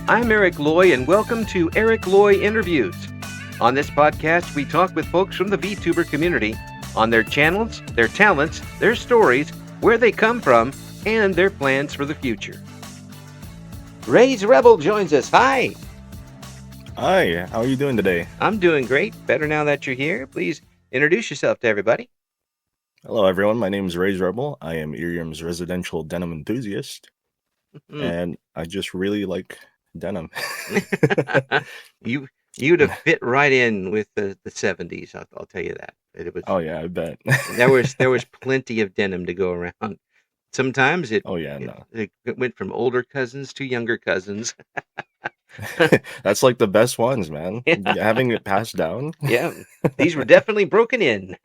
I'm Eric Loy, and welcome to Eric Loy Interviews. On this podcast, we talk with folks from the VTuber community on their channels, their talents, their stories, where they come from, and their plans for the future. Raze Rebell joins us. Hi. Hi, how are you doing today? I'm doing great. Better now that you're here. Please introduce yourself to everybody. Hello, everyone. My name is Raze Rebell. I am Irium's residential denim enthusiast, and I just really like denim. You'd have fit right in with the 70s. I'll tell you that. It was. Oh yeah, I bet. there was plenty of denim to go around. Sometimes it went from older cousins to younger cousins. That's like the best ones, man. Yeah. Having it passed down. Yeah, these were definitely broken in.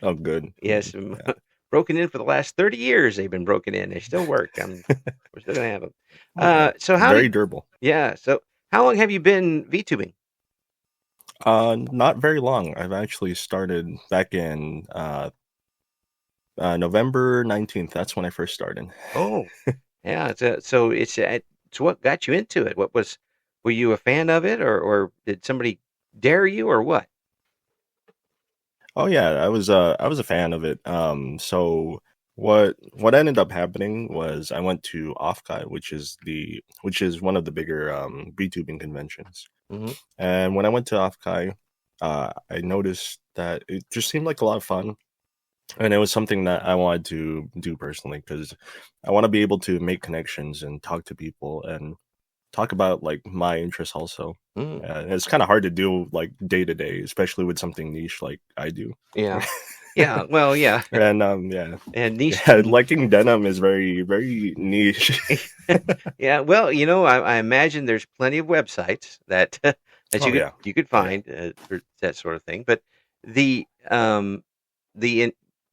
Oh, good. Yes, yeah. Broken in for the last 30 years. They've been broken in. They still work. We're still gonna have them. So very durable. Yeah. So how long have you been VTubing? Not very long. I've actually started back in November 19th. That's when I first started. Oh, yeah. So what got you into it? Were you a fan of it, or did somebody dare you, or what? Oh yeah, I was a fan of it. So what ended up happening was I went to Offkai, which is one of the bigger VTubing conventions. Mm-hmm. And when I went to Offkai, I noticed that it just seemed like a lot of fun. And it was something that I wanted to do personally because I want to be able to make connections and talk to people and talk about like my interests also. It's kind of hard to do like day to day, especially with something niche like I do. Yeah. Yeah. Well, yeah. And and niche. Yeah, liking denim is very, very niche. Yeah. Well, I imagine there's plenty of websites that you could find for that sort of thing, but the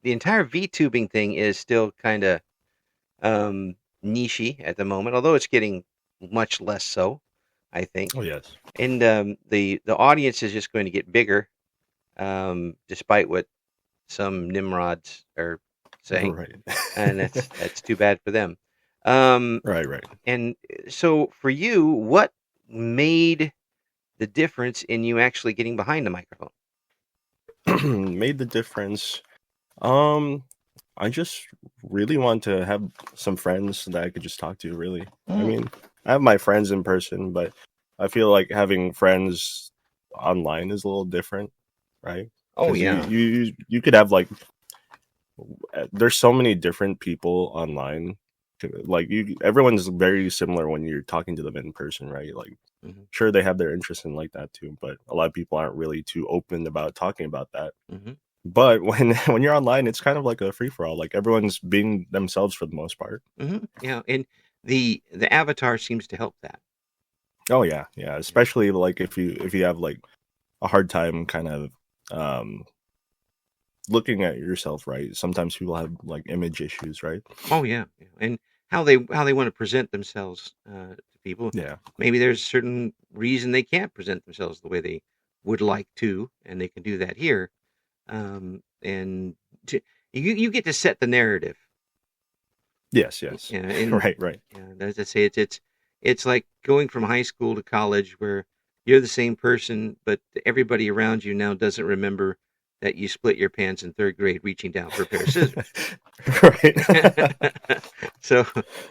entire VTubing thing is still kind of niche-y at the moment, although it's getting much less so, I think. Oh yes. And the audience is just going to get bigger, despite what some nimrods are saying. Right. And that's too bad for them. Right. And so for you, what made the difference in you actually getting behind the microphone? Made the difference. I just really want to have some friends that I could just talk to, really. I mean, I have my friends in person, but I feel like having friends online is a little different, right? Oh yeah. You could have like, there's so many different people online. Like everyone's very similar when you're talking to them in person, right? Like, sure, they have their interests in like that too, but a lot of people aren't really too open about talking about that. But when you're online, it's kind of like a free for all. Like everyone's being themselves for the most part. Yeah, and the avatar seems to help that. Oh yeah, especially like if you have like a hard time kind of looking at yourself, right? Sometimes people have like image issues, right? Oh yeah, and how they want to present themselves to people. Yeah, maybe there's a certain reason they can't present themselves the way they would like to, and they can do that here. And you get to set the narrative. Yes. Yeah, and, right. Yeah, as I say, it's like going from high school to college where you're the same person, but everybody around you now doesn't remember that you split your pants in third grade reaching down for a pair of scissors. Right. So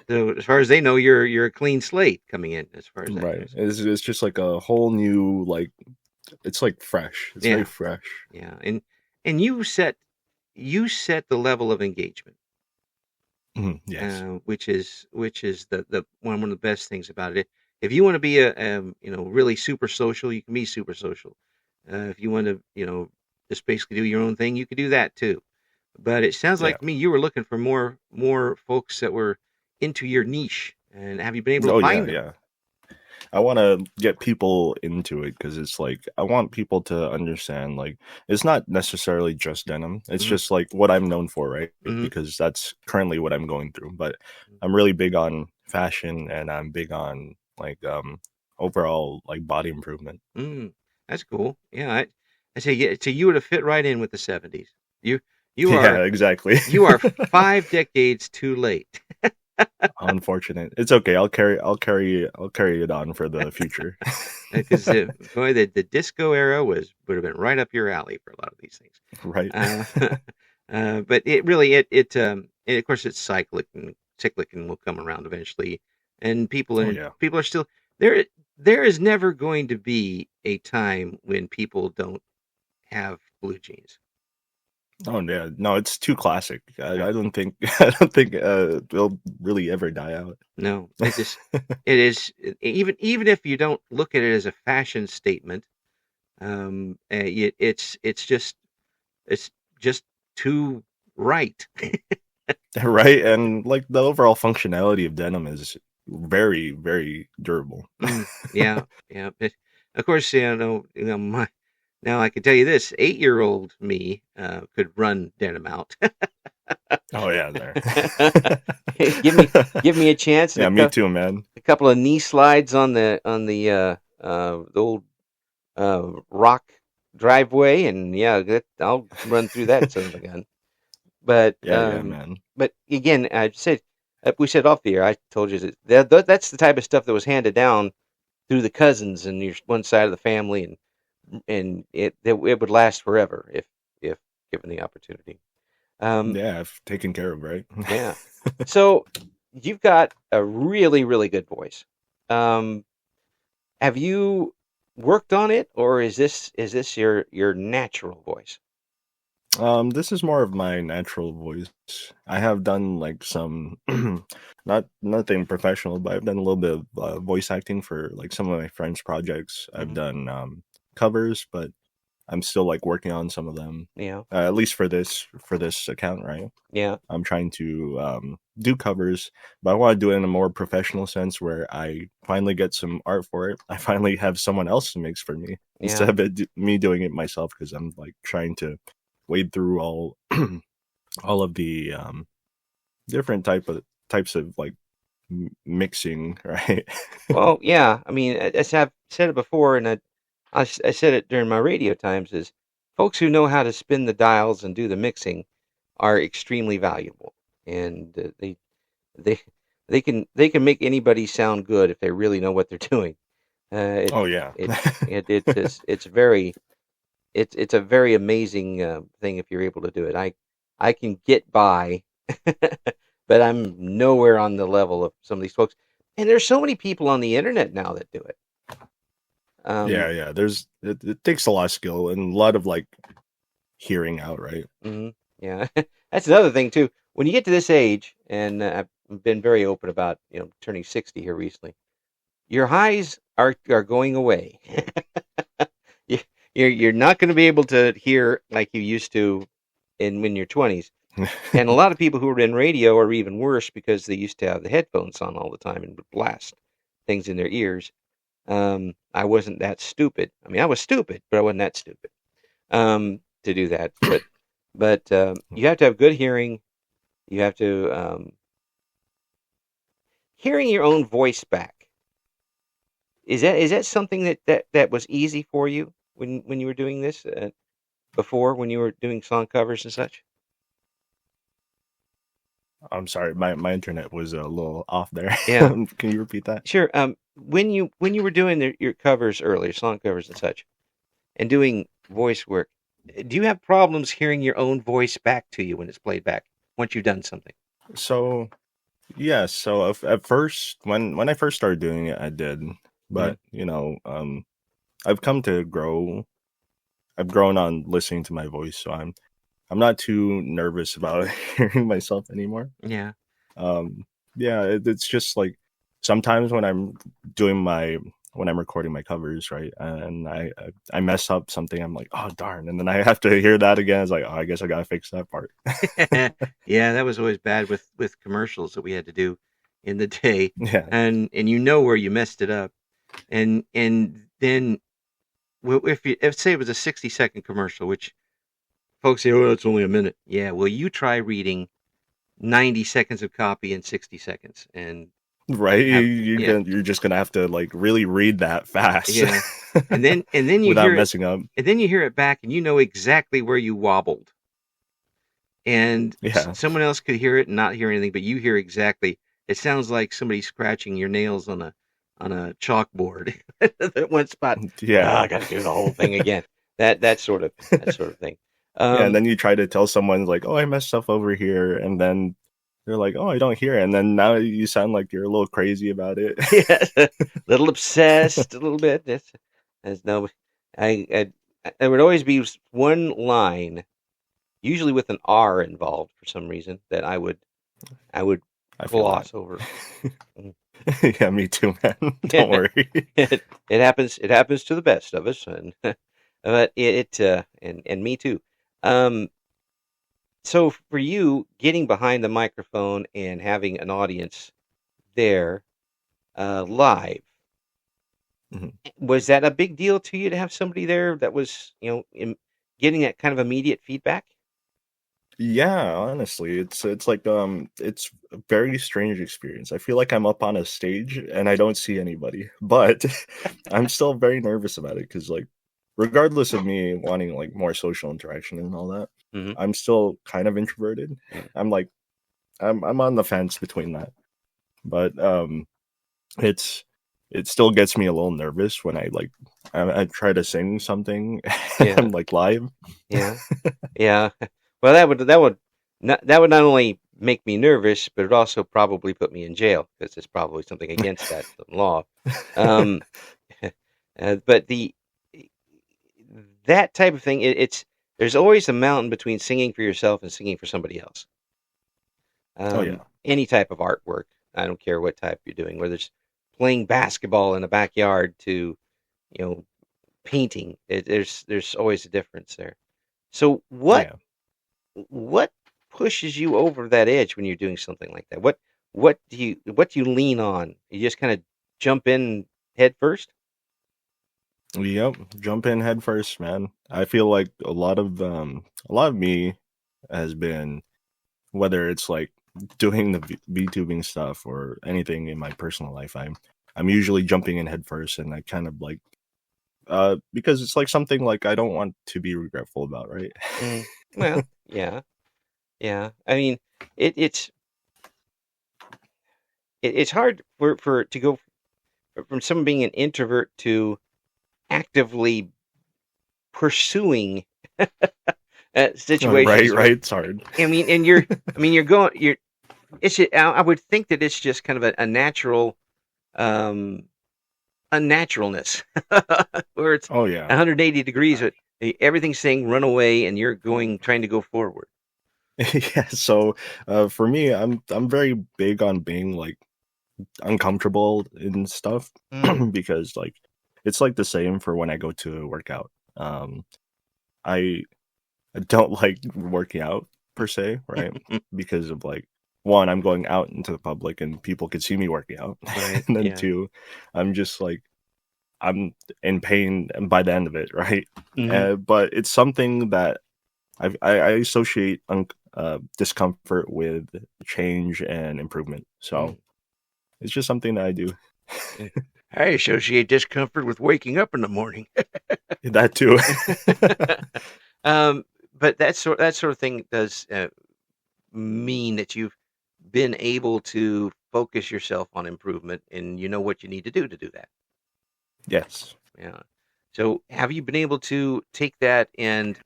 as far as they know, you're a clean slate coming in. As far as that right, goes. it's just like a whole new like. It's like fresh. It's very fresh. Yeah, and you set the level of engagement. Yes. Which is the one of the best things about it. If you want to be a really super social, you can be super social. If you want to just basically do your own thing, you could do that too. But it sounds like to me you were looking for more folks that were into your niche. And have you been able to find them? Yeah. I want to get people into it because it's like I want people to understand like it's not necessarily just denim. It's just like what I'm known for, right? Because that's currently what I'm going through. But I'm really big on fashion and I'm big on like overall like body improvement. That's cool. Yeah, I say so you would have fit right in with the 70s. You are Yeah, exactly. You are 5 decades too late. Unfortunate. It's okay. I'll carry it on for the future. Because boy, the disco era would have been right up your alley for a lot of these things. Right. But it really and of course it's cyclic and will come around eventually. And Oh yeah. people are still there. There is never going to be a time when people don't have blue jeans. Oh yeah. No, it's too classic. Right. I don't think it'll really ever die out. No, it is even if you don't look at it as a fashion statement, it's just too right. Right, and like the overall functionality of denim is very, very durable. Yeah, yeah. Of course, now I can tell you this: 8-year-old me could run denim out. Oh yeah, there. Give me a chance. Yeah, me too, man. A couple of knee slides on the old rock driveway, and yeah, I'll run through that son of a gun. But Yeah, man. but again, we said off the air. I told you that's the type of stuff that was handed down through the cousins and your one side of the family, and it would last forever if given the opportunity. Yeah, I've taken care of, right? Yeah. So you've got a really, really good voice. Have you worked on it, or is this your natural voice? This is more of my natural voice. I have done like some, nothing professional, but I've done a little bit of voice acting for like some of my friends' projects. I've done covers, but I'm still like working on some of them. Yeah. At least for this account, right? Yeah. I'm trying to do covers, but I want to do it in a more professional sense where I finally get some art for it. I finally have someone else to mix for me instead of me doing it myself, because I'm like trying to wade through all of the different types of like mixing, right? Well, yeah. I mean, as I've said it before, and I said it during my radio times, is folks who know how to spin the dials and do the mixing are extremely valuable, and they they can make anybody sound good if they really know what they're doing. Oh yeah. It's a very amazing thing if you're able to do it. I can get by, but I'm nowhere on the level of some of these folks. And there's so many people on the internet now that do it. Yeah. It takes a lot of skill and a lot of like hearing out, right? Yeah, that's another thing too. When you get to this age, and I've been very open about turning 60 here recently, your highs are going away. You're not going to be able to hear like you used to in your 20s. And a lot of people who are in radio are even worse because they used to have the headphones on all the time and would blast things in their ears. I wasn't that stupid. I mean, I was stupid, but I wasn't that stupid to do that. But you have to have good hearing. You have to hearing your own voice back. Is that something that was easy for you when you were doing this before, when you were doing song covers and such? I'm sorry, my internet was a little off there. Yeah. Can you repeat that? Sure. When you were doing your covers earlier, song covers and such, and doing voice work, do you have problems hearing your own voice back to you when it's played back once you've done something? So, yeah. So at first, when I first started doing it, I did, but I've come to grow. I've grown on listening to my voice, so I'm not too nervous about hearing myself anymore. Yeah. Yeah. It's just like sometimes when I'm recording my covers, right, and I mess up something, I'm like, oh darn, and then I have to hear that again. It's like, oh, I guess I gotta fix that part. Yeah, that was always bad with commercials that we had to do in the day. Yeah. And where you messed it up, and then if say it was a 60-second commercial, which folks say, oh, it's only a minute. Yeah, well, you try reading 90 seconds of copy in 60 seconds, and right, you're just gonna have to like really read that fast. Yeah, and then you without hear messing up, and then you hear it back, and you know exactly where you wobbled. And someone else could hear it and not hear anything, but you hear exactly. It sounds like somebody scratching your nails on a chalkboard at one spot. Yeah. I got to do the whole thing again. That sort of thing. Yeah, and Um, then you try to tell someone like, "Oh, I messed up over here," and then they're like, "Oh, I don't hear it," and then now you sound like you're a little crazy about it. yeah, a little obsessed, a little bit. That's no. There would always be one line, usually with an R involved for some reason, that I would I feel that. gloss over. Mm. Yeah, me too, man. Don't worry. It happens. It happens to the best of us, and but and me too. Um, so for you, getting behind the microphone and having an audience there live, Mhm. was that a big deal to you to have somebody there that was, getting that kind of immediate feedback? Yeah, honestly, it's like it's a very strange experience. I feel like I'm up on a stage and I don't see anybody, but I'm still very nervous about it because like regardless of me wanting like more social interaction and all that, Hmm. I'm still kind of introverted. I'm like I'm on the fence between that. But it's it still gets me a little nervous when I try to sing something and Yeah, I'm like live. yeah, yeah. Well, that would not only make me nervous, but it also probably put me in jail because there's probably something against that law. Um, but that type of thing, it's there's always a mountain between singing for yourself and singing for somebody else. Oh yeah. Any type of artwork, I don't care what type you're doing, whether it's playing basketball in a backyard to, you know, painting. There's always a difference there. So what Yeah. what pushes you over that edge when you're doing something like that? What do you lean on? You just kind of jump in head first? Yep, jump in head first, man. I feel like a lot of me has been whether it's like doing the VTubing stuff or anything in my personal life. I'm usually jumping in head first, and I kind of like because it's like something like I don't want to be regretful about, right? Mm, well, yeah, yeah. I mean, it, it's it's hard for to go from someone being an introvert to actively pursuing Right, situations, right. right? It's hard. I mean, you're going, you're. I would think that it's just kind of a natural, um, unnaturalness, where it's Oh yeah. 180 degrees, but everything's saying run away, and you're trying to go forward. Yeah. So for me, I'm very big on being like uncomfortable in stuff Mm. because like it's like the same for when I go to work out. I don't like working out per se, right? Because of like one, I'm going out into the public and people can see me working out, Right. and then Yeah. two, I'm just like I'm in pain by the end of it, right? Hmm. But it's something that I associate discomfort with change and improvement. So Mm. it's just something that I do. Yeah. I associate discomfort with waking up in the morning. That too. um, but that sort of thing does mean that you've been able to focus yourself on improvement, and you know what you need to do that. Yes. Yeah. So, have you been able to take that and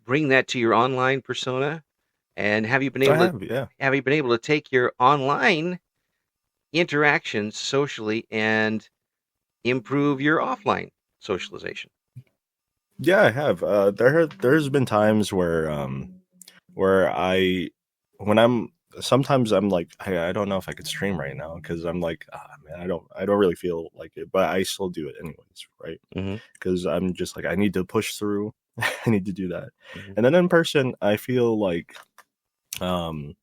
bring that to your online persona? And I have, yeah. have you been able to take your online interactions socially and improve your offline socialization? Yeah, I have. There's been times where I when I'm sometimes I'm like I don't know if I could stream right now because I'm like man I don't really feel like it, but I still do it anyways, right? Hmm. Because I'm just like I need to push through. I need to do that. Hmm. And then in person, I feel like um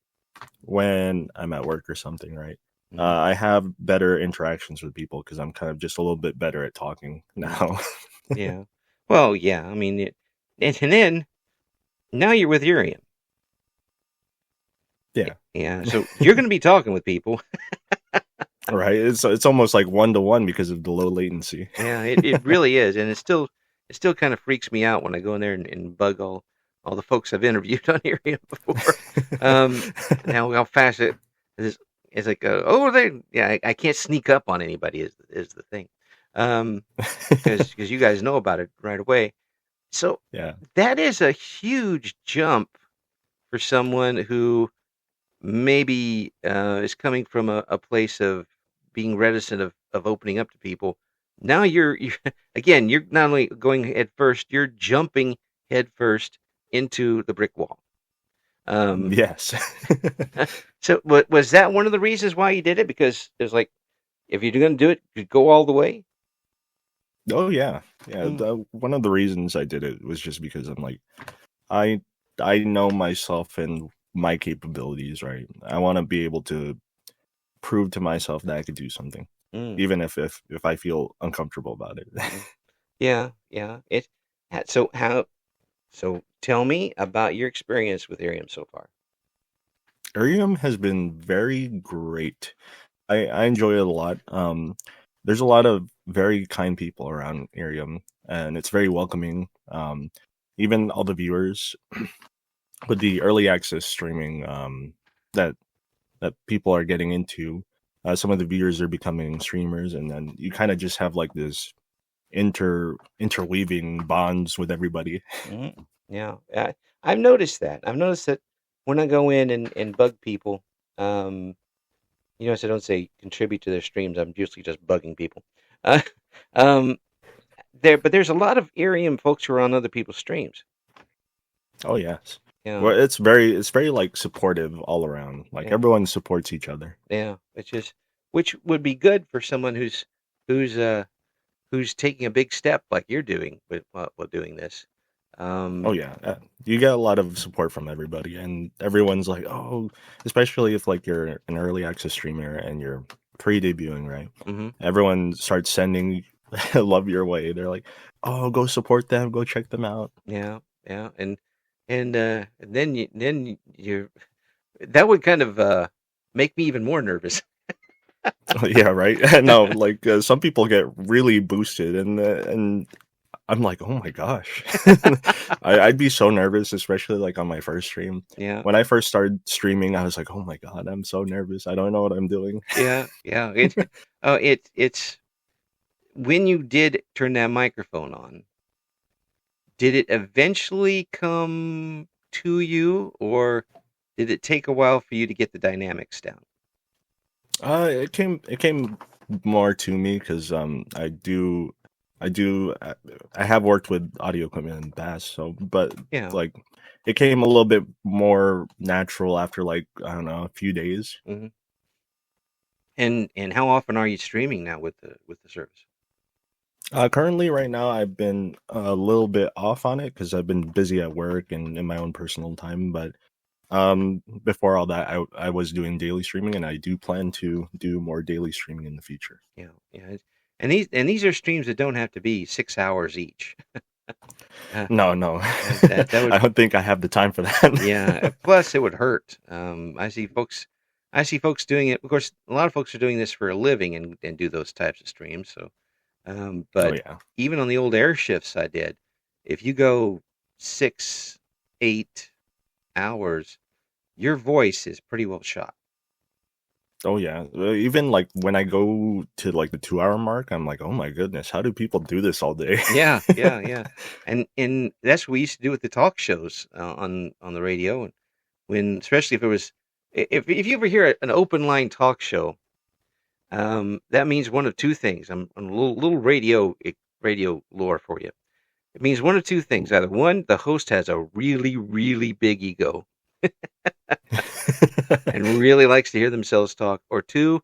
when I'm at work or something, right? Hmm. I have better interactions with people because I'm kind of just a little bit better at talking Hmm. now. Yeah. Well, yeah. I mean, and then now you're with Urian. Yeah. Yeah. So you're going to be talking with people. Right. It's almost like 1-to-1 because of the low latency. Yeah, it really is, and it still kind of freaks me out when I go in there and bug all the folks I've interviewed on here before. Um, now how fast it is. It's like, oh, I can't sneak up on anybody is the thing, because you guys know about it right away. So Yeah. that is a huge jump for someone who maybe is coming from a place of being reticent of opening up to people. Now you're again, you're not only going head first, you're jumping head first into the brick wall. Um, Yes. so was that one of the reasons why you did it? Because there's like, if you're going to do it, you go all the way. Oh yeah, yeah. Mm, One of the reasons I did it was just because I'm like, I I know myself and my capabilities, right? I want to be able to prove to myself that I could do something, mm, even if I feel uncomfortable about it. mm. Yeah, yeah. So how? So tell me about your experience with Arium so far. Urium has been very great. I enjoy it a lot. There's a lot of very kind people around Irium, and it's very welcoming. Even all the viewers with the early access streaming that that people are getting into, some of the viewers are becoming streamers, and then you kind of just have like this interweaving bonds with everybody. Mm, yeah, I've noticed that. I've noticed that when I go in and bug people, um, so I don't say contribute to their streams. I'm usually just bugging people. Uh, um, but there's a lot of Arium folks who are on other people's streams. Oh yes. Yeah, Well, it's very like supportive all around. Like yeah, everyone supports each other. yeah. Which would be good for someone who's uh who's taking a big step like you're doing with while doing this. Oh Um, yeah, you get a lot of support from everybody, and everyone's like, oh, especially if like you're an early access streamer and you're pre-debuting, right? hmm Everyone starts sending love your way. They're like, oh, go support them, go check them out. yeah, yeah, and then you're that would kind of make me even more nervous. Yeah, right. No, like some people get really boosted, and I'm like, oh my gosh, I'd be so nervous, especially like on my first stream. Yeah, When I first started streaming, I was like, oh my god, I'm so nervous. I don't know what I'm doing. yeah, yeah. It's when you did turn that microphone on, did it eventually come to you, or did it take a while for you to get the dynamics down? It came more to me because I do I have worked with audio equipment in the past, so but Yeah. like it came a little bit more natural after like I don't know a few days. hmm And how often are you streaming now with the service? Currently, right now, I've been a little bit off on it because I've been busy at work and in my own personal time. But before all that, I was doing daily streaming, and I do plan to do more daily streaming in the future. Yeah, yeah. And these are streams that don't have to be 6 hours each. Uh, No, no, that would I don't think I have the time for Yeah. that. Plus, it would hurt. I see folks doing it. Of course, a lot of folks are doing this for a living and do those types of streams. So, Oh but yeah, even on the old air shifts I did, if you go 6, 8 hours, your voice is pretty well shot. oh yeah. Even like when I go to like the 2 hour mark, I'm like, oh my goodness, how do people do this all day? Yeah, yeah, yeah. And that's what we used to do with the talk shows on the radio, and when especially if it was if you ever hear an open line talk show, that means one of two things. I'm a little radio lore for you. It means one of two things. Either one, the host has a really really big ego and really likes to hear themselves talk, or two,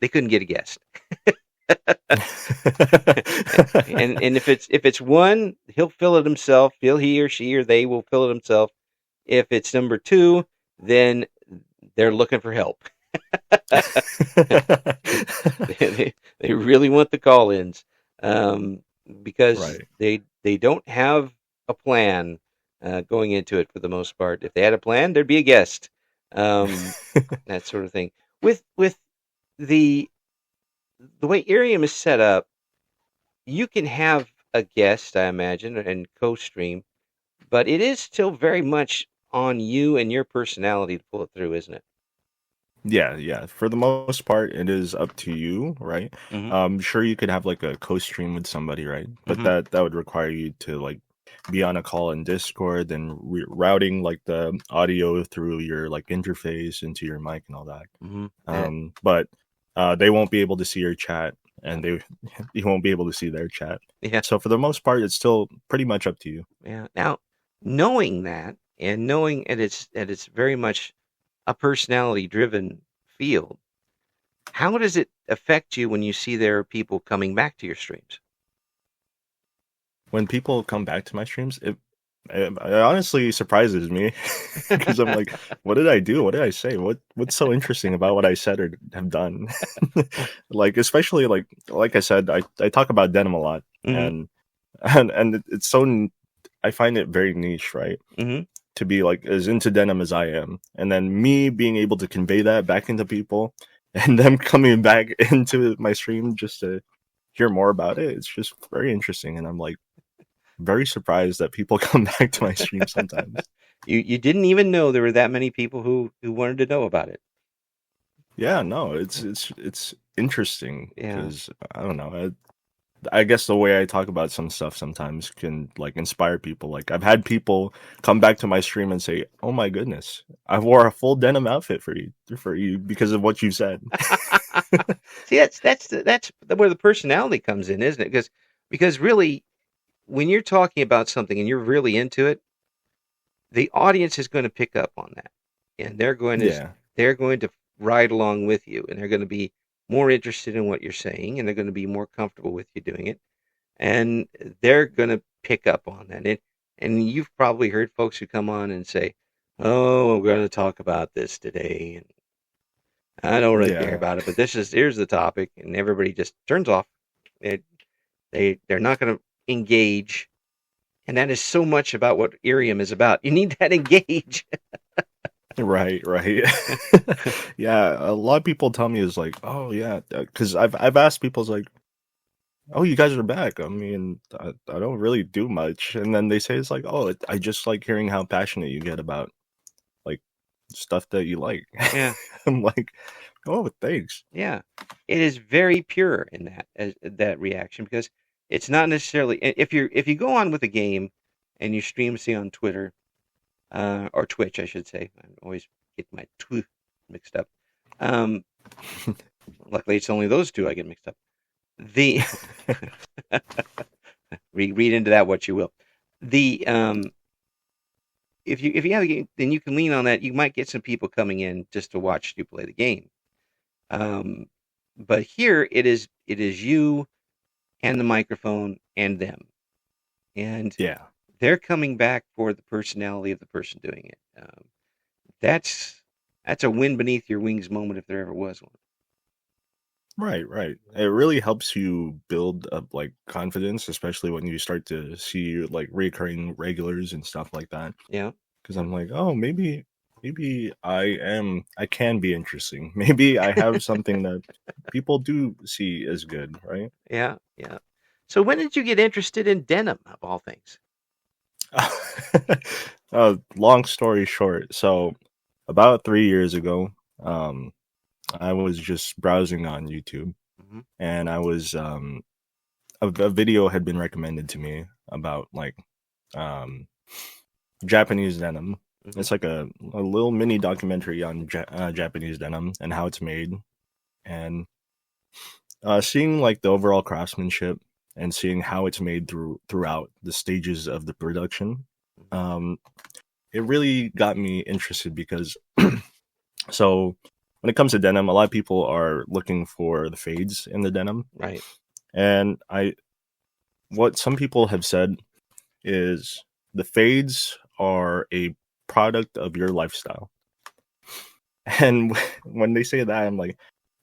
they couldn't get a guest. And if it's one, he'll fill it himself. He or she or they will fill it himself. If it's number two, then they're looking for help. They really want the call-ins, because Right. they don't have a plan going into it for the most part. If they had a plan, there'd be a guest, that sort of thing. With the way Irium is set up, you can have a guest, I imagine, and co-stream, But it is still very much on you and your personality to pull it through, isn't it? Yeah. For the most part, it is up to you, right? Mm-hmm. Sure, you could have like a co-stream with somebody, right? But Mm-hmm. that would require you to like be on a call in Discord and routing like the audio through your like interface into your mic and all that. Mm-hmm. But they won't be able to see your chat, and they you won't be able to see their chat. Yeah. So for the most part, it's still pretty much up to you. Yeah. Now, knowing that and knowing that it's very much a personality-driven field, how does it affect you when you see there are people coming back to your streams? When people come back to my streams, it honestly surprises me because I'm like, what did I do? What did I say? What's so interesting about what I said or have done? Like, especially like I said, I talk about denim a lot, Mm-hmm. and it's so I find it very niche, right? Mm-hmm. To be like as into denim as I am, and then me being able to convey that back into people, and them coming back into my stream just to hear more about it. It's just very interesting, and I'm like very surprised that people come back to my stream sometimes. You didn't even know there were that many people who wanted to know about it. Yeah, no, it's interesting Yeah. because I don't know. I guess the way I talk about some stuff sometimes can like inspire people. Like I've had people come back to my stream and say, "Oh my goodness, I wore a full denim outfit for you because of what you said." See, that's where the personality comes in, isn't it? Because really, when you're talking about something and you're really into it, the audience is going to pick up on that, and Yeah, they're going to ride along with you, and they're going to be more interested in what you're saying, and they're going to be more comfortable with you doing it, and they're going to pick up on that. And you've probably heard folks who come on and say, "Oh, I'm going to talk about this today," and I don't really care yeah, about it, but here's the topic, and everybody just turns off. They they're not going to engage, and that is so much about what Irium is about. You need that engage. right. Yeah, a lot of people tell me is like, "Oh yeah," because I've asked people it's like, "Oh, you guys are back." I mean, I don't really do much, and then they say it's like, "Oh, I just like hearing how passionate you get about like stuff that you like." Yeah, I'm like, "Oh, thanks." yeah. It is very pure in that reaction because it's not necessarily if you go on with a game and you stream say on Twitter or Twitch I should say. I always get my two mixed up. Um, Luckily it's only those two I get mixed up. The read into that what you will. The if you have a game, then you can lean on that. You might get some people coming in just to watch you play the game. Um, but here it is you and the microphone and them, and Yeah. they're coming back for the personality of the person doing it. That's that's a wind beneath your wings moment if there ever was one. Right. It really helps you build up like confidence, especially when you start to see like recurring regulars and stuff like that. Yeah, Because I'm like, oh, maybe I can be interesting. Maybe I have something that people do see as good, right? yeah, yeah. So when did you get interested in denim of all things? Long story short, so about 3 years ago, um, I was just browsing on YouTube, Hmm. and I was a video had been recommended to me about like um Japanese denim. Hmm. It's like a little mini documentary on Japanese denim and how it's made, and seeing like the overall craftsmanship and seeing how it's made throughout the stages of the production. Um, it really got me interested because so when it comes to denim, a lot of people are looking for the fades in the denim, Right. and I what some people have said is the fades are a product of your lifestyle. And when they say that, I'm like,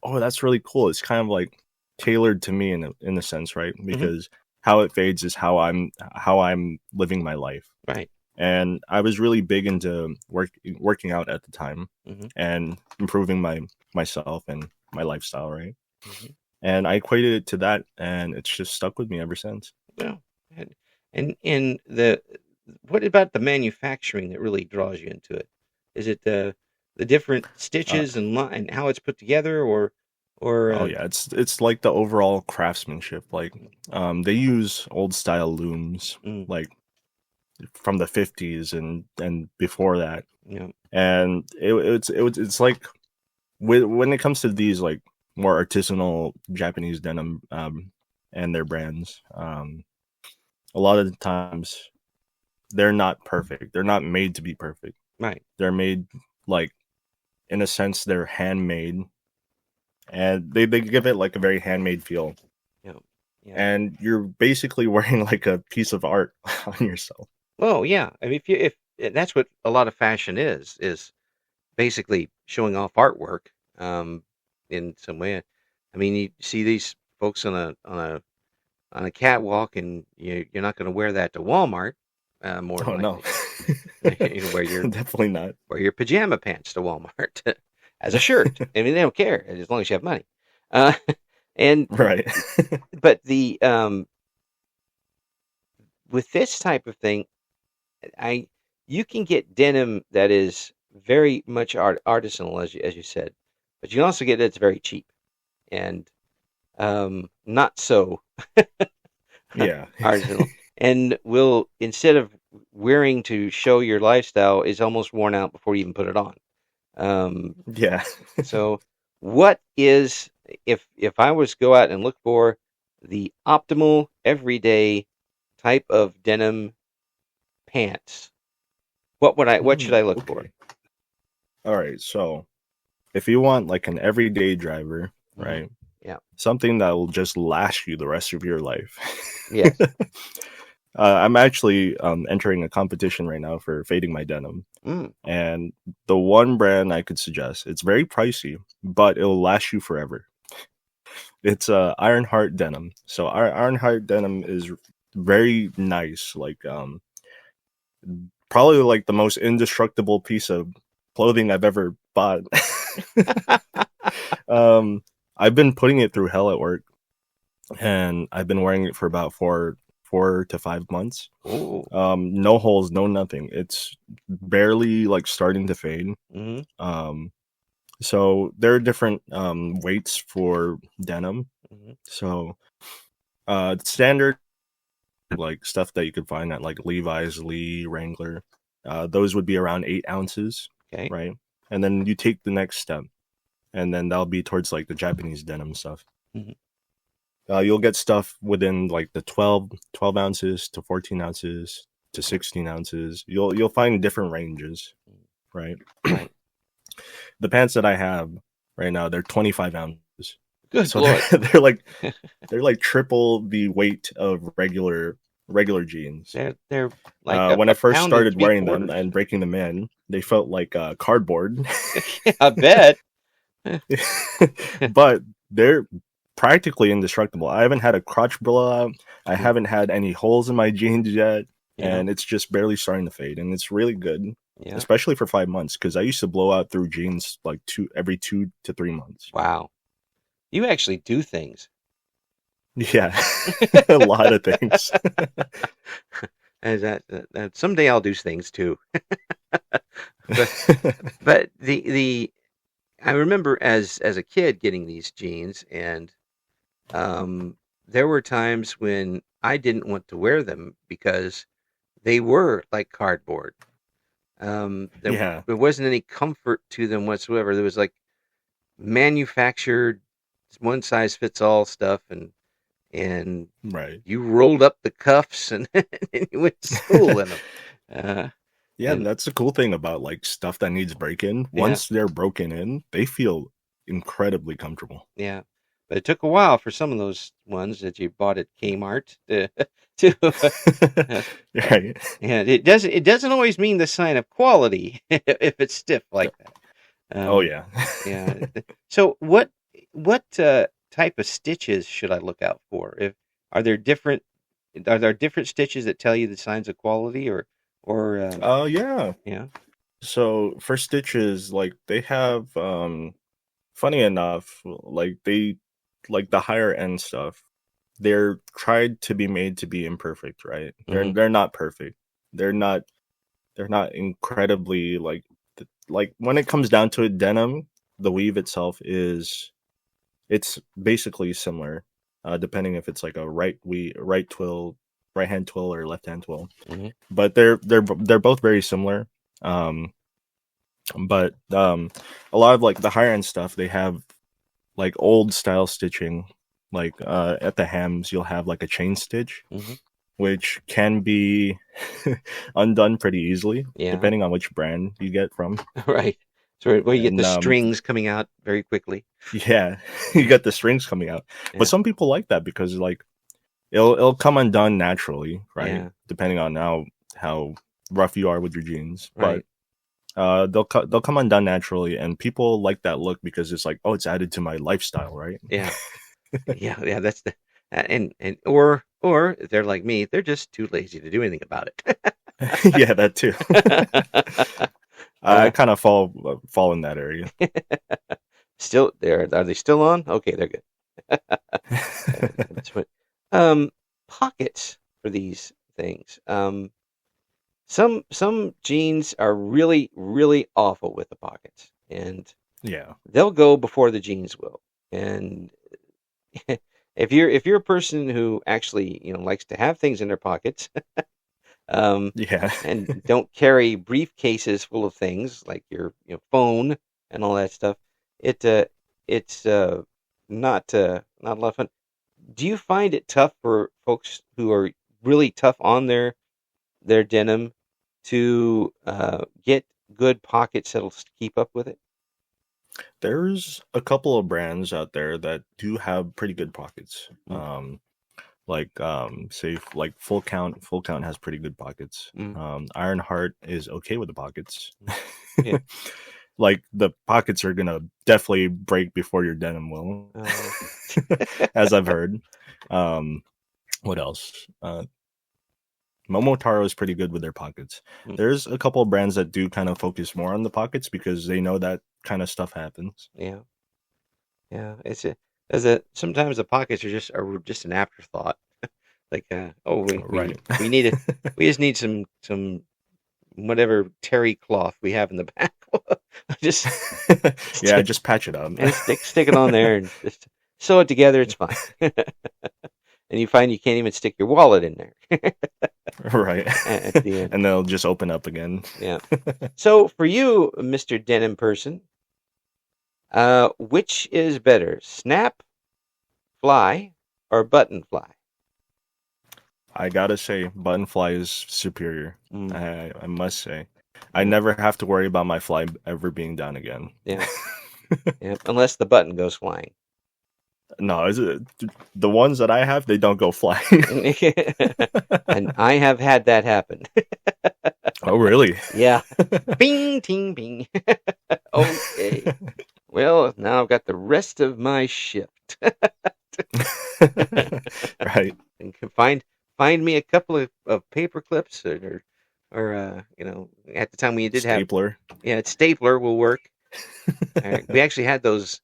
oh, that's really cool. It's kind of like tailored to me in a sense, right? Hmm. Because how it fades is how I'm living my life. Right. And I was really big into working out at the time Hmm. and improving myself and my lifestyle, right? Hmm. And I equated it to that, and it's just stuck with me ever since. Well, and in the what about the manufacturing that really draws you into it? Is it the different Uh, stitches and how it's put together, or oh yeah, it's like the overall craftsmanship. Like, they use old style looms, mm, like from the 50s and before that, you know, and it's like when it comes to these like more artisanal Japanese denim, and their brands, a lot of the times they're not perfect. They're not made to be perfect. right? They're made like, in a sense, they're handmade, and they give it like a very handmade feel. You know, yeah. And you're basically wearing like a piece of art on yourself. Well, yeah. I mean, if that's what a lot of fashion is basically showing off artwork, in some way. I mean, you see these folks on a catwalk, and you're not going to wear that to Walmart, more than Oh no, likely. You know, definitely not. wear your pajama pants to Walmart as a shirt. I mean, they don't care as long as you have money. Uh, and Right. but the with this type of thing, I you can get denim that is very much artisanal, as you said, but you can also get it that's very cheap and not so Yeah. artisanal, and will, instead of wearing to show your lifestyle, is almost worn out before you even put it on. Um, Yeah. so, what is, if I was to go out and look for the optimal everyday type of denim pants, what should I look for? Okay. All right. So if you want like an everyday driver, Hmm. right? Yeah. Something that will just last you the rest of your life. Yes. I'm actually entering a competition right now for fading my denim. Mm. And the one brand I could suggest, it's very pricey, but it'll last you forever. It's Ironheart denim. So our Ironheart denim is very nice. Like, probably like the most indestructible piece of clothing I've ever bought. um, I've been putting it through hell at work, and I've been wearing it for about 4 to 5 months. Oh. No holes, no nothing. It's barely like starting to fade. Hmm. So there are different weights for denim. Hmm. So standard like stuff that you could find at like Levi's, Lee, Wrangler, those would be around 8 ounces, Okay. right? And then you take the next step, and then that'll be towards like the Japanese denim stuff. Hmm. You'll get stuff within like the 12 ounces to 14 ounces to 16 ounces. You'll find different ranges, right? Right. The pants that I have right now, they're 25 ounces. Good So Lord. they're like triple the weight of regular jeans. They're like a, When I a first pound and started three wearing them quarters. and breaking them in, they felt like cardboard. Yeah, I bet. But they're practically indestructible. I haven't had a crotch blowout. I haven't had any holes in my jeans yet, Yeah. and it's just barely starting to fade, and it's really good, Yeah. especially for 5 months, because I used to blow out through jeans like every 2 to 3 months. Wow. You actually do things. Yeah, a lot of things. As that someday I'll do things too. But the I remember as a kid getting these jeans, and there were times when I didn't want to wear them because they were like cardboard. There Yeah, there wasn't any comfort to them whatsoever. There was like manufactured one size fits all stuff, and right. you rolled up the cuffs and, and you went to school in them. Uh, Yeah, and that's the cool thing about like stuff that needs break-in. yeah, Once they're broken in, they feel incredibly comfortable. yeah. But it took a while for some of those ones that you bought at Kmart to Right. and it doesn't always mean the sign of quality if it's stiff like that. Oh Um, yeah. yeah. So what type of stitches should I look out for? If are there different are there different stitches that tell you the signs of quality, or Yeah. yeah. So for stitches, like they have funny enough, like the higher end stuff, they're tried to be made to be imperfect, right? Hmm. They're not perfect. they're not incredibly like when it comes down to it, denim, the weave itself it's basically similar, depending if it's like a right hand twill or left hand twill. Mm-hmm. But they're both very similar. Um, but a lot of like the higher end stuff, they have like old style stitching. Like at the hems, you'll have like a chain stitch, Mm-hmm. which can be undone pretty easily, Yeah. depending on which brand you get from. Right. So where you get And, the strings coming out very quickly. Yeah, you get the strings coming out. Yeah. But some people like that because like it'll come undone naturally, right? Yeah. Depending on how rough you are with your jeans. Right. But they'll come undone naturally, and people like that look because it's like, oh, it's added to my lifestyle, right? Yeah. Yeah. That's the and or if they're like me, they're just too lazy to do anything about it. Yeah, that too. I kind of fall in that area. Still there? Are they still on? Okay, they're good. That's what. Pockets for these things. Some jeans are really really awful with the pockets, and Yeah, they'll go before the jeans will. And if you're a person who actually likes to have things in their pockets, yeah, and don't carry briefcases full of things like your phone and all that stuff, it's not a lot of fun. Do you find it tough for folks who are really tough on their denim to get good pockets that'll keep up with it? There's a couple of brands out there that do have pretty good pockets. Say like Full Count has pretty good pockets. Ironheart is okay with the pockets. Yeah. Like the pockets are gonna definitely break before your denim will, as I've heard. What else? Momotaro is pretty good with their pockets. There's a couple of brands that do kind of focus more on the pockets because they know that kind of stuff happens. Yeah. Sometimes the pockets are just an afterthought. Like Right. we just need some whatever terry cloth we have in the back. just just patch it up and stick it on there and just sew it together. It's fine. And you find you can't even stick your wallet in there. Right. At the end. And they'll just open up again. Yeah. So for you, Mr. Denim person, which is better, snap, fly, or button fly? I gotta say, button fly is superior. I must say. I never have to worry about my fly ever being down again. Yeah. Yeah. Unless the button goes flying. No, the ones that I have, they don't go flying. And I have had that happen. Oh, really? Yeah. Bing, ting, bing. Okay. Well, now I've got the rest of my shift. Right. And can find me a couple of paper clips or at the time we did stapler. Stapler will work. We actually had those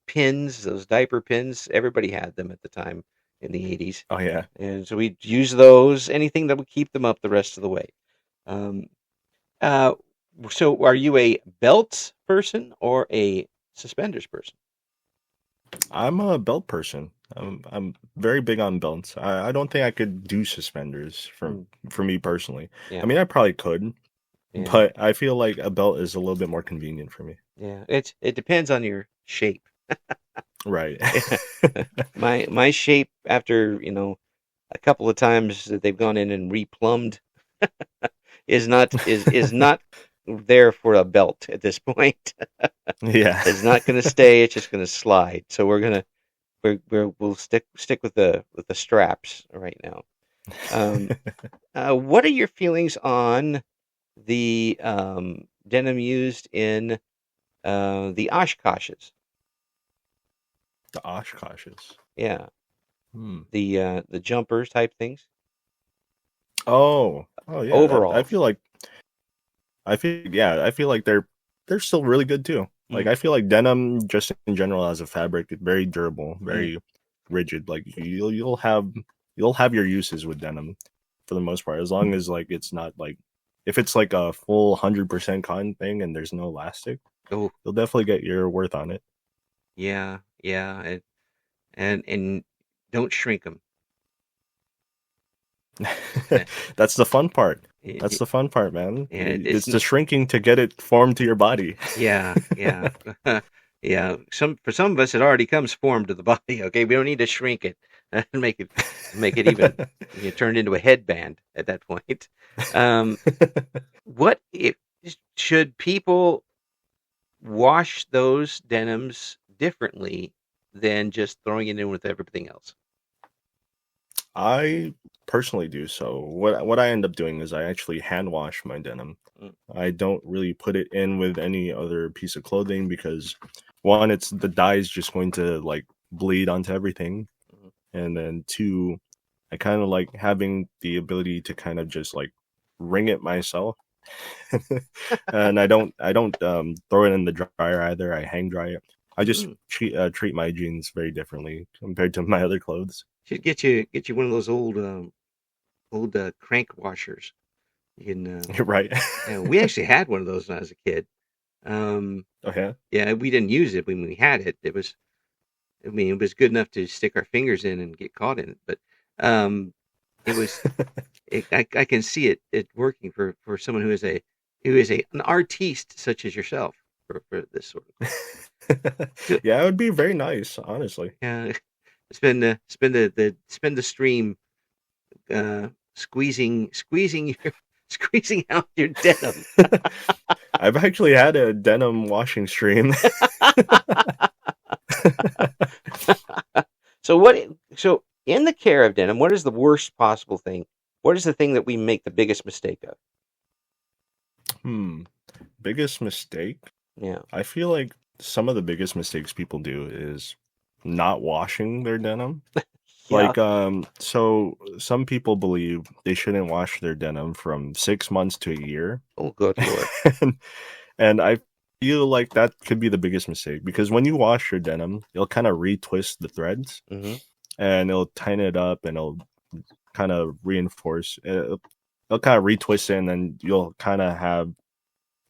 pins, those diaper pins. Everybody had them at the time in the 80s. Oh yeah. And so we'd use those, anything that would keep them up the rest of the way. So are you a belt person or a suspenders person? I'm a belt person. I'm very big on belts. I don't think I could do suspenders for me personally. Yeah. I mean, I probably could, Yeah. but I feel like a belt is a little bit more convenient for me. Yeah, it depends on your shape. Right. My shape after a couple of times that they've gone in and replumbed is not there for a belt at this point. Yeah. It's not going to stay. It's just going to slide. So we'll stick with the straps right now. What are your feelings on the denim used in the Oshkoshes? The Oshkoshes. Yeah. The jumpers type things. Oh yeah. Overall, I feel like they're still really good too. Like I feel like denim just in general as a fabric, very durable, very rigid. Like you'll have your uses with denim. for the most part, as long as like it's not like if it's like a full 100% cotton thing and there's no elastic, Oh, you'll definitely get your worth on it. yeah, yeah, and don't shrink them. That's the fun part. That's And the fun part, man. it's It's the shrinking to get it formed to your body. yeah, yeah, yeah. For some of us, it already comes formed to the body. Okay, we don't need to shrink it and make it even turn into a headband at that point. Um, what if should people wash those denims differently than just throwing it in with everything else? I personally do. So what I end up doing is I actually hand wash my denim. Mm. I don't really put it in with any other piece of clothing because one, it's the dye is just going to like bleed onto everything, Mhm. and then two, I kind of like having the ability to kind of just like wring it myself. And I don't throw it in the dryer either. I hang dry it. I just Mm. treat my jeans very differently compared to my other clothes. Should get you one of those old crank washers. You can. You're right. Yeah, we actually had one of those when I was a kid. Um, Oh yeah. yeah, we didn't use it when we had it. I mean, it was good enough to stick our fingers in and get caught in it, but um, it was. I can see it working for someone who is an artiste such as yourself for this sort of thing. Yeah, it would be very nice, honestly. Yeah, spend the stream squeezing your squeezing out your denim. I've actually had a denim washing stream. So in the care of denim, what is the worst possible thing? What is the thing that we make the biggest mistake of? Biggest mistake? Yeah. I feel like some of the biggest mistakes people do is not washing their denim. Yeah. Like, so some people believe they shouldn't wash their denim from 6 months to a year. Oh, good Lord. and I feel like that could be the biggest mistake because when you wash your denim, you'll kind of retwist the threads Hmm. and it'll tighten it up and it'll kind of reinforce it'll kind of retwist it and then you'll kind of have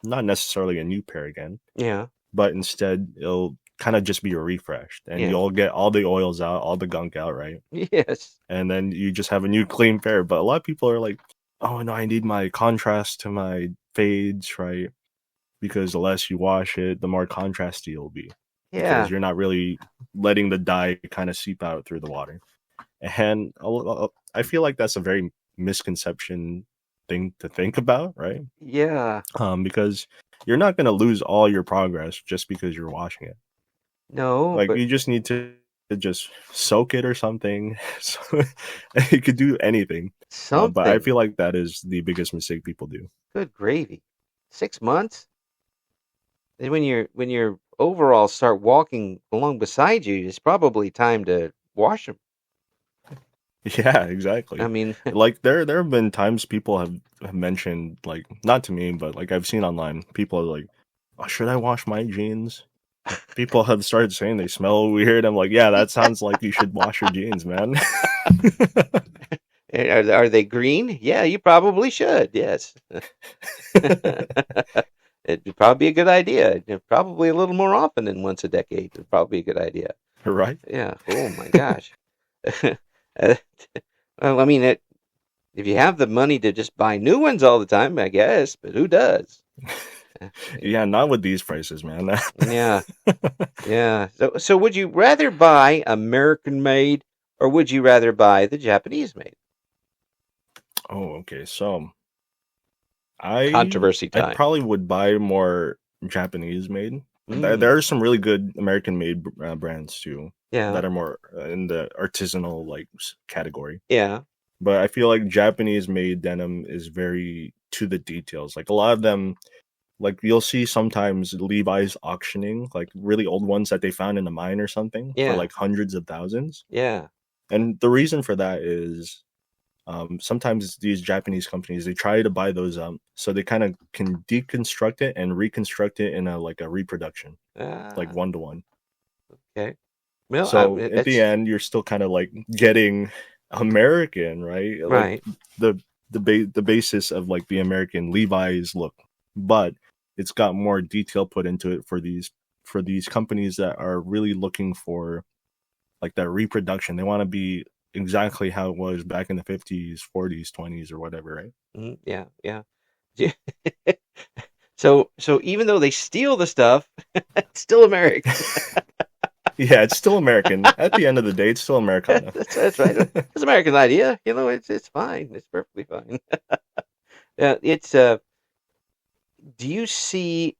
not necessarily a new pair again, Yeah. but instead it'll kind of just be refreshed and Yeah. you'll get all the oils out, all the gunk out, right? Yes. And then you just have a new clean pair. But a lot of people are like, oh no, I need my contrast to my fades, right? Because the less you wash it, the more contrasty it'll be. Yeah. Because you're not really letting the dye kind of seep out through the water. And I feel like that's a very misconception thing to think about, right? Yeah. Because you're not going to lose all your progress just because you're washing it. No, Like but you just need to just soak it or something. So you could do anything. But I something. feel like that is the biggest mistake people do. Good gravy. 6 months? And when your overalls start walking along beside you, it's probably time to wash them. Yeah, exactly. I mean, Like there have been times people have mentioned, like, not to me, but like I've seen online, people are like, oh, should I wash my jeans? People have started saying they smell weird. I'm like, yeah, that sounds like you should wash your jeans, man. are they green? Yeah, you probably should. Yes. It'd probably be a good idea. Probably a little more often than once a decade. It'd probably be a good idea. Right? Yeah. Oh my gosh. Uh, well, I mean, if you have the money to just buy new ones all the time, I guess, but who does? Yeah, not with these prices, man. Yeah. Yeah. So would you rather buy American made or would you rather buy the Japanese made? Oh, okay. So I Controversy I time. probably would buy more Japanese made. Mm, There are some really good American made brands too yeah. that are more in the artisanal like category. Yeah. But I feel like Japanese made denim is very to the details. Like a lot of them, like you'll see sometimes Levi's auctioning like really old ones that they found in a mine or something for Yeah. like hundreds of thousands. Yeah. And the reason for that is sometimes these Japanese companies they try to buy those so they kind of can deconstruct it and reconstruct it in a like a reproduction, like 1-to-1. Okay. Well, So at that's the end, you're still kind of like getting American, right? Like Right. the the basis of like the American Levi's look, but it's got more detail put into it for these companies that are really looking for like that reproduction. They want to be exactly how it was back in the 50s, 40s, 20s, or whatever, right? Yeah, yeah. So even though they steal the stuff, it's still American. Yeah, it's still American. At the end of the day, it's still Americana. That's right. It's American idea. It's fine. It's perfectly fine. It's Do you see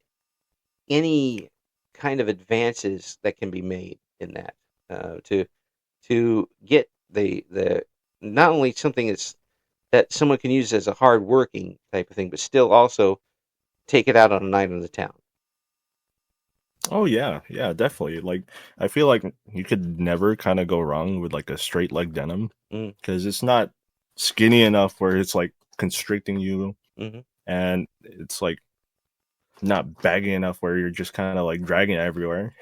any kind of advances that can be made in that to get the not only something that someone can use as a hard working type of thing, but still also take it out on a night in the town? Oh yeah, yeah, definitely. Like I feel like you could never kind of go wrong with like a straight leg denim Mm, because it's not skinny enough where it's like constricting you, hmm and it's like not baggy enough where you're just kind of like dragging it everywhere.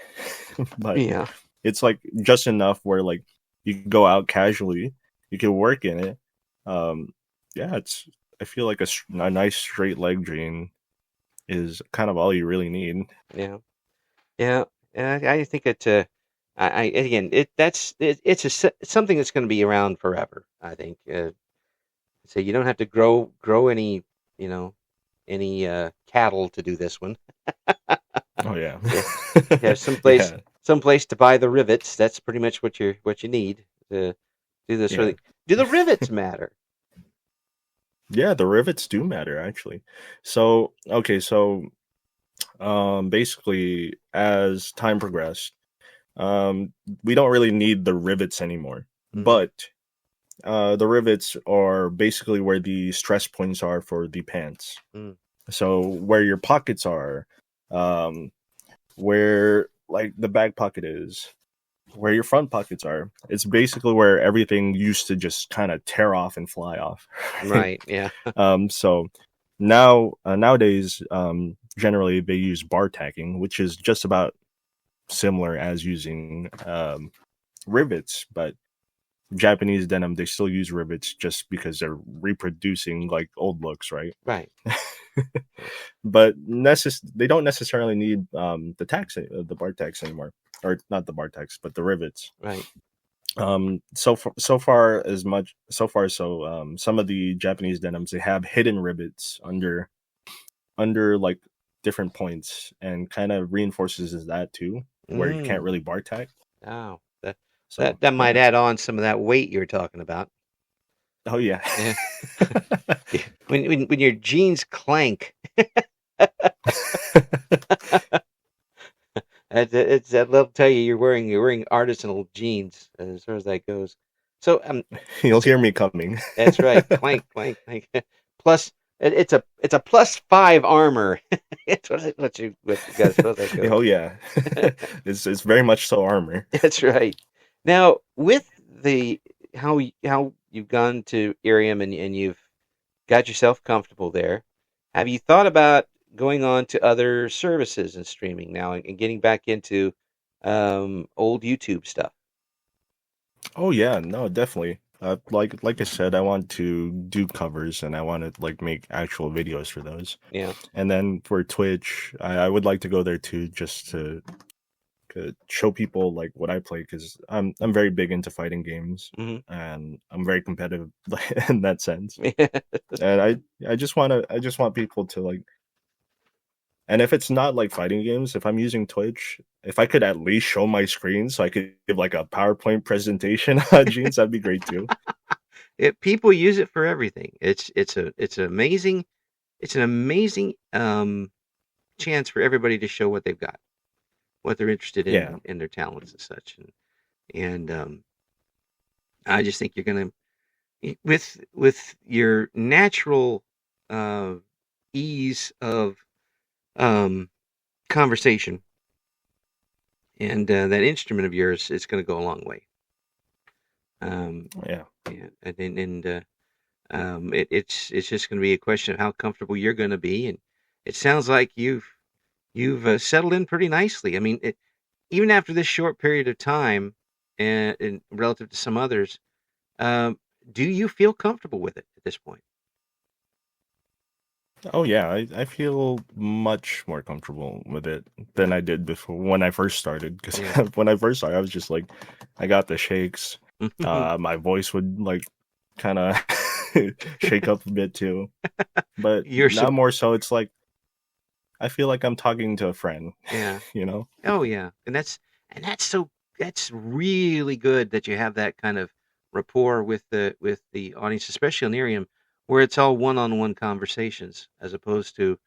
But Yeah, it's like just enough where like you can go out casually, you can work in it. Um, yeah, it's I feel like a nice straight leg jean is kind of all you really need. yeah, yeah. And I think I again, it's something that's going to be around forever. I think. So you don't have to grow any, you know, any cattle to do this one. Oh yeah, Yeah, yeah. yeah, Someplace to buy the rivets. That's pretty much what you need to do this sort yeah. of thing. Do the rivets matter? Yeah, the rivets do matter actually. So, okay, so basically as time progressed, we don't really need the rivets anymore. Hmm But the rivets are basically where the stress points are for the pants. mm So where your pockets are, um, where like the back pocket is, where your front pockets are. It's basically where everything used to just kind of tear off and fly off. Right? Right. Yeah. So now nowadays, generally they use bar tacking, which is just about similar as using rivets, but Japanese denim they still use rivets just because they're reproducing like old looks, right? Right. But they don't necessarily need the bar tacks anymore, or not the bar tacks, but the rivets. Right. So far some of the Japanese denims they have hidden rivets under like different points and kind of reinforces that too, where you can't Mm. really bar tack. Oh, So that might yeah. add on some of that weight you're talking about. Oh yeah. Yeah. Yeah. When your jeans clank, that'll tell you you're wearing artisanal jeans as far as that goes. So You'll so hear me coming. that's right. Clank, clank, clank. Plus, it's a +5 armor. It's what you got as far as that goes. Oh yeah. It's very much so armor. That's right. Now, with the how you've gone to Irium and you've got yourself comfortable there, have you thought about going on to other services and streaming now and getting back into old YouTube stuff? Oh yeah, no, definitely. Like I said, I want to do covers and I want to like make actual videos for those. Yeah. And then for Twitch, I would like to go there too, just to show people like what I play because I'm very big into fighting games hmm and I'm very competitive in that sense. And I just want people to like. And if it's not like fighting games, if I'm using Twitch, if I could at least show my screen so I could give like a PowerPoint presentation on jeans, that'd be great too. People use it for everything. It's an amazing chance for everybody to show what they've got, what they're interested Yeah. in their talents and such. And I just think you're gonna with your natural uh, ease of um, conversation and that instrument of yours, it's going to go a long way. Um, Yeah. yeah, it's just going to be a question of how comfortable you're going to be, and it sounds like you've settled in pretty nicely. I mean, even after this short period of time, and relative to some others, Do you feel comfortable with it at this point? Oh yeah, I feel much more comfortable with it than Yeah. I did before when I first started. Because Yeah. when I first started, I was just like, I got the shakes. My voice would like kind of shake up a bit too. But You're now so more so, it's like I feel like I'm talking to a friend. yeah. You know? Oh yeah, and that's really good that you have that kind of rapport with the audience, especially on Irium, where it's all one-on-one conversations as opposed to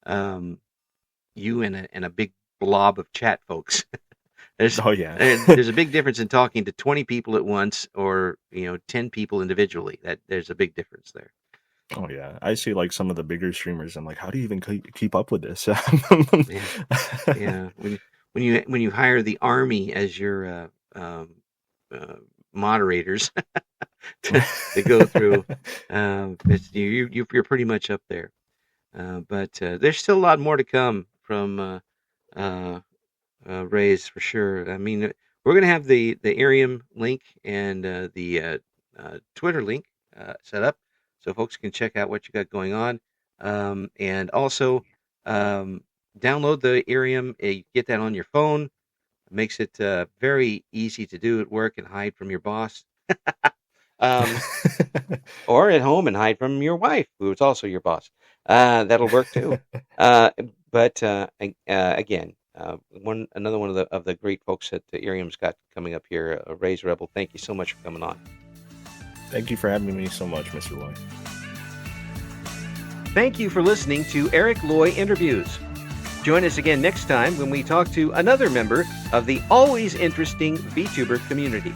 um, you and a big blob of chat folks. There's Oh yeah. there's a big difference in talking to 20 people at once or 10 people individually. That there's a big difference there. Oh yeah, I see like some of the bigger streamers. I'm like, how do you even keep up with this? Yeah, yeah. When you hire the army as your uh, moderators to go through, you're pretty much up there. But there's still a lot more to come from uh, Raze for sure. I mean, we're gonna have the Irium link and the Twitter link set up so folks can check out what you got going on, and also um, download the Irium. You get that on your phone. It makes it very easy to do at work and hide from your boss. Um, or at home and hide from your wife, who is also your boss. That'll work too. Uh, but again, another one of the great folks that Irium's got coming up here, Raze Rebel. Thank you so much for coming on. Thank you for having me so much, Mr. Loy. Thank you for listening to Eric Loy Interviews. Join us again next time when we talk to another member of the always interesting VTuber community.